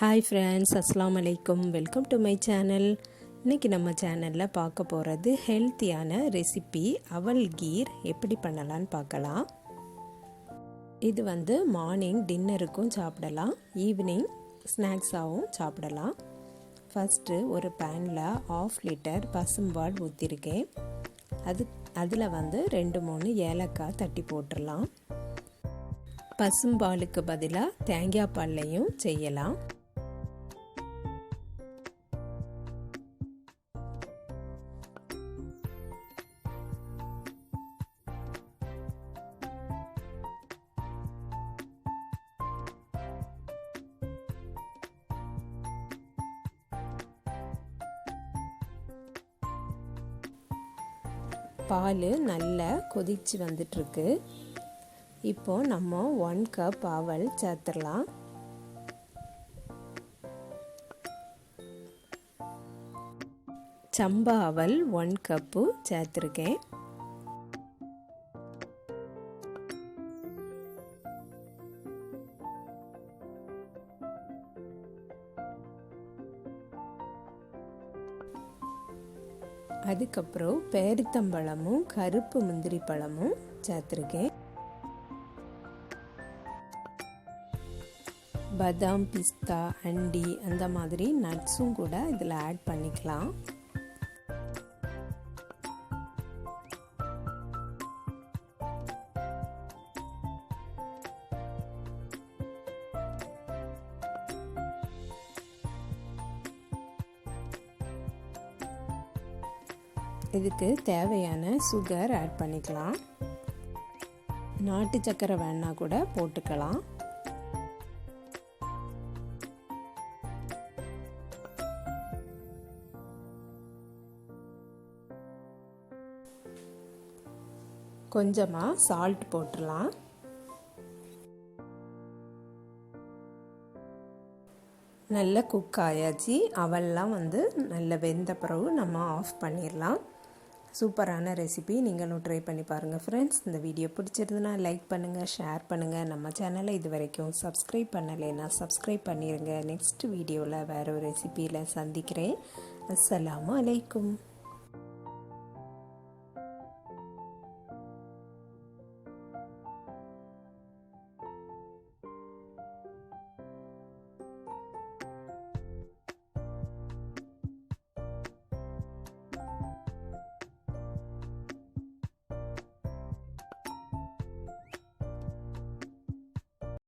Hi friends, அஸ்ஸலாமு அலைக்கும். Welcome to my channel. இன்றைக்கி நம்ம சேனலில் பார்க்க போகிறது ஹெல்த்தியான ரெசிபி அவல் கீர் எப்படி பண்ணலான்னு பார்க்கலாம். இது மார்னிங் டின்னருக்கும் சாப்பிடலாம், ஈவினிங் ஸ்நாக்ஸாகவும் சாப்பிடலாம். ஃபஸ்ட்டு ஒரு பேனில் 1/2 லிட்டர் பசும்பால் ஊற்றிருக்கேன். அதில் 2-3 ஏலக்காய் தட்டி போட்டுடலாம். பசும்பாலுக்கு பதிலாக தேங்காய் பால்லையும் செய்யலாம். பால் நல்லா கொதிச்சு வந்துட்டுருக்கு. இப்போ நம்ம 1 கப் அவல் சேர்த்துடலாம். சம்பா அவல் 1 கப்பு சேர்த்துருக்கேன். அதுக்கப்புறம் பேரித்தம்பழமும் கருப்பு முந்திரி பழமும் சேர்த்துருக்கேன். பாதாம், பிஸ்தா, அண்டி அந்த மாதிரி நட்ஸும் கூட இதில் ஆட் பண்ணிக்கலாம். இதுக்கு தேவையான சுகர் ஆட் பண்ணிக்கலாம். நாட்டு சக்கரை வேணா கூட போட்டுக்கலாம். கொஞ்சமாக சால்ட் போட்டுடலாம். நல்ல குக் ஆயாச்சு. அவெல்லாம் நல்ல வெந்த பிறகு நம்ம ஆஃப் பண்ணிடலாம். சூப்பரான ரெசிபி, நீங்களும் ட்ரை பண்ணி பாருங்கள் ஃப்ரெண்ட்ஸ். இந்த வீடியோ பிடிச்சிருந்துன்னா லைக் பண்ணுங்கள், ஷேர் பண்ணுங்கள். நம்ம சேனலை இது வரைக்கும் சப்ஸ்கிரைப் பண்ணலைன்னா சப்ஸ்கிரைப் பண்ணிடுங்க. நெக்ஸ்ட் வீடியோவில் வேறு ஒரு ரெசிபியில் சந்திக்கிறேன். அஸ்ஸலாமு அலைக்கும்.